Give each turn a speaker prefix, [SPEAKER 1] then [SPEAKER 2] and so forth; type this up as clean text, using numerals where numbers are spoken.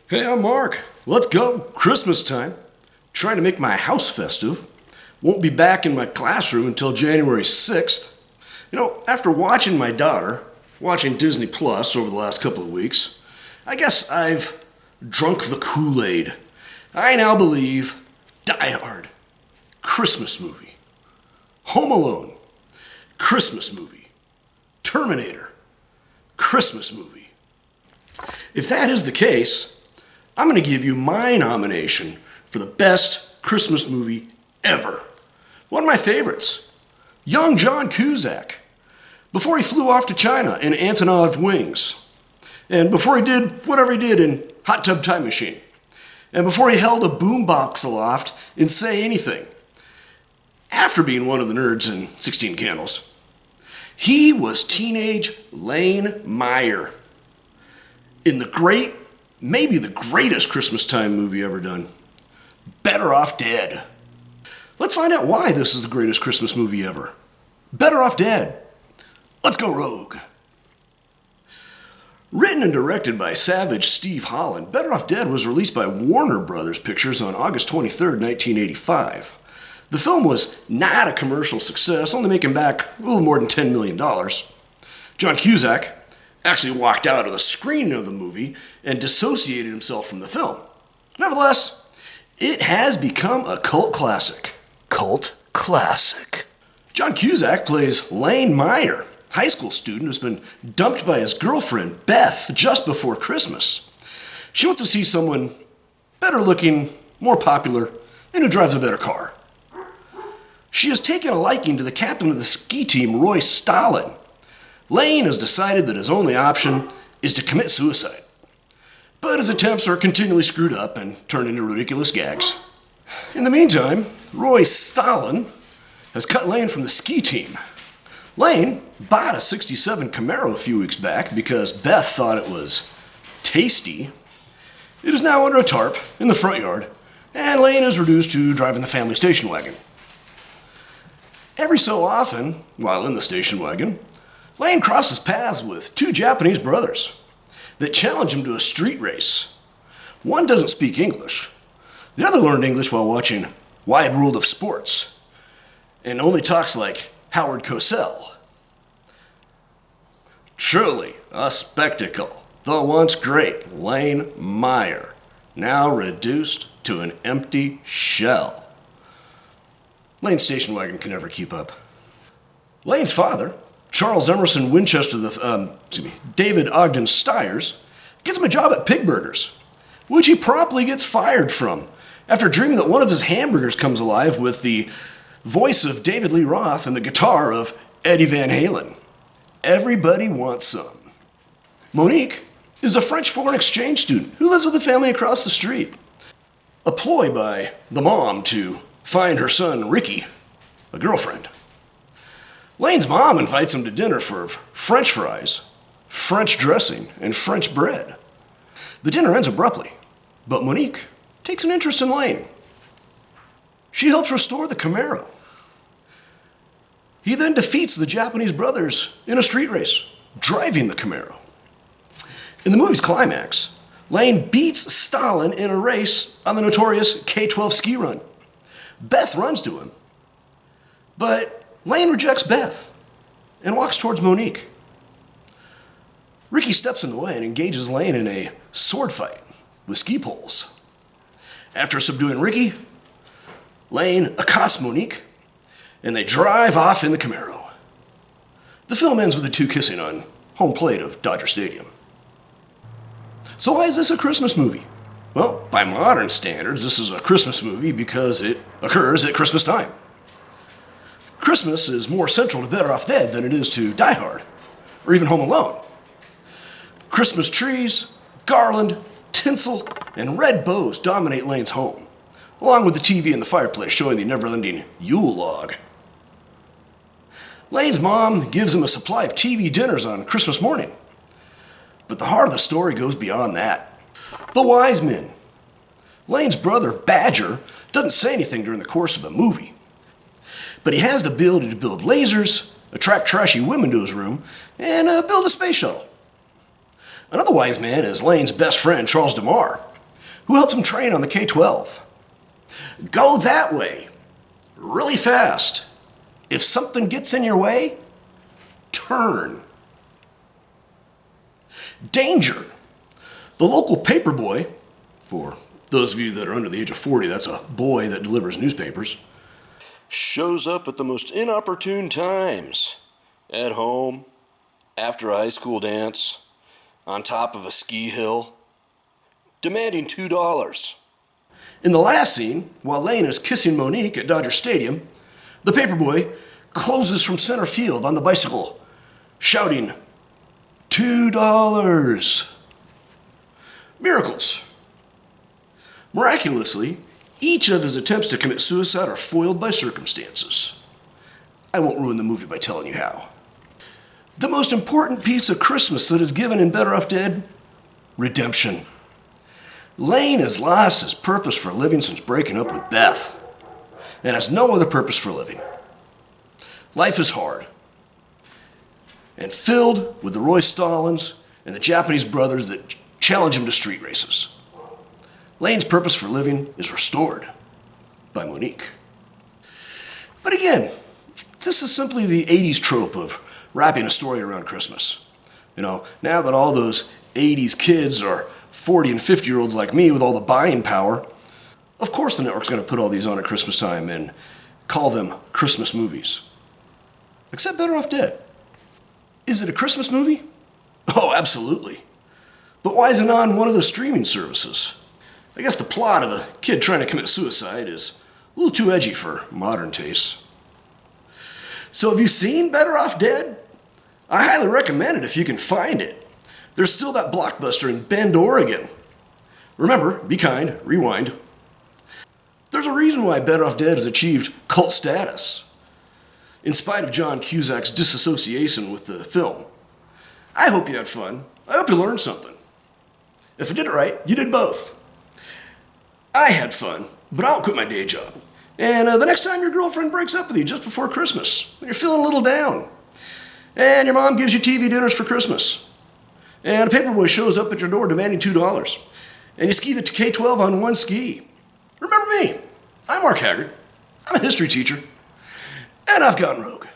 [SPEAKER 1] Hey, I'm Mark. Let's go. Christmas time. Trying to make my house festive. Won't be back in my classroom until January 6th. After watching my daughter, watching Disney Plus over the last couple of weeks, I guess I've drunk the Kool Aid. I now believe Die Hard, Christmas movie. Home Alone, Christmas movie. Terminator, Christmas movie. If that is the case, I'm going to give you my nomination for the best Christmas movie ever. One of my favorites, young John Cusack, before he flew off to China in Antonov Wings, and before he did whatever he did in Hot Tub Time Machine, and before he held a boombox aloft in Say Anything, after being one of the nerds in 16 Candles. He was teenage Lane Meyer in the great, maybe the greatest Christmas time movie ever done, Better Off Dead. Let's find out why this is the greatest Christmas movie ever. Better Off Dead. Let's go rogue. Written and directed by savage Steve Holland, Better Off Dead was released by Warner Brothers Pictures on August 23, 1985. The film was not a commercial success, only making back a little more than $10 million. John Cusack actually walked out of the screening of the movie and dissociated himself from the film. Nevertheless, it has become a cult classic. Cult classic. John Cusack plays Lane Meyer, high school student who's been dumped by his girlfriend, Beth, just before Christmas. She wants to see someone better looking, more popular, and who drives a better car. She has taken a liking to the captain of the ski team, Roy Stalin. Lane has decided that his only option is to commit suicide. But his attempts are continually screwed up and turn into ridiculous gags. In the meantime, Roy Stalin has cut Lane from the ski team. Lane bought a '67 Camaro a few weeks back because Beth thought it was tasty. It is now under a tarp in the front yard, and Lane is reduced to driving the family station wagon. Every so often, while in the station wagon, Lane crosses paths with two Japanese brothers that challenge him to a street race. One doesn't speak English. The other learned English while watching Wide World of Sports and only talks like Howard Cosell. Truly a spectacle. The once great Lane Meyer, now reduced to an empty shell. Lane's station wagon can never keep up. Lane's father, Charles Emerson Winchester, David Ogden Stiers, gets him a job at Pig Burgers, which he promptly gets fired from after dreaming that one of his hamburgers comes alive with the voice of David Lee Roth and the guitar of Eddie Van Halen. Everybody wants some. Monique is a French foreign exchange student who lives with a family across the street. A ploy by the mom to find her son Ricky a girlfriend. Lane's mom invites him to dinner for French fries, French dressing, and French bread. The dinner ends abruptly, but Monique takes an interest in Lane. She helps restore the Camaro. He then defeats the Japanese brothers in a street race, driving the Camaro. In the movie's climax, Lane beats Stalin in a race on the notorious K-12 ski run. Beth runs to him, but Lane rejects Beth and walks towards Monique. Ricky steps in the way and engages Lane in a sword fight with ski poles. After subduing Ricky, Lane accosts Monique, and they drive off in the Camaro. The film ends with the two kissing on home plate of Dodger Stadium. So why is this a Christmas movie? Well, by modern standards, this is a Christmas movie because it occurs at Christmas time. Christmas is more central to Better Off Dead than it is to Die Hard, or even Home Alone. Christmas trees, garland, tinsel, and red bows dominate Lane's home, along with the TV in the fireplace showing the never-ending Yule log. Lane's mom gives him a supply of TV dinners on Christmas morning. But the heart of the story goes beyond that. The wise men. Lane's brother, Badger, doesn't say anything during the course of the movie. But he has the ability to build lasers, attract trashy women to his room, and build a space shuttle. Another wise man is Lane's best friend, Charles DeMar. who helped him train on the K-12. Go that way, really fast. If something gets in your way, turn. Danger. The local paperboy, for those of you that are under the age of 40, that's a boy that delivers newspapers, shows up at the most inopportune times. At home, after a high school dance, on top of a ski hill, demanding $2. In the last scene, while Lane is kissing Monique at Dodger Stadium, the paperboy closes from center field on the bicycle, shouting, $2. Miracles. Miraculously, each of his attempts to commit suicide are foiled by circumstances. I won't ruin the movie by telling you how. The most important piece of Christmas that is given in Better Off Dead? Redemption. Lane has lost his purpose for living since breaking up with Beth, and has no other purpose for living. Life is hard, and filled with the Roy Stallings and the Japanese brothers that challenge him to street races. Lane's purpose for living is restored by Monique. But again, this is simply the 80s trope of wrapping a story around Christmas. You know, now that all those 80s kids are 40 and 50-year-olds like me with all the buying power, of course the network's going to put all these on at Christmas time and call them Christmas movies. Except Better Off Dead. Is it a Christmas movie? Oh, absolutely. But why is it on one of the streaming services? I guess the plot of a kid trying to commit suicide is a little too edgy for modern tastes. So have you seen Better Off Dead? I highly recommend it if you can find it. There's still that Blockbuster in Bend, Oregon. Remember, be kind, rewind. There's a reason why Better Off Dead has achieved cult status, in spite of John Cusack's disassociation with the film. I hope you had fun. I hope you learned something. If I did it right, you did both. I had fun, but I don't quit my day job. And the next time your girlfriend breaks up with you just before Christmas, when you're feeling a little down, and your mom gives you TV dinners for Christmas, and a paperboy shows up at your door demanding $2, and you ski the K-12 on one ski, remember me. I'm Mark Haggard. I'm a history teacher, and I've gone rogue.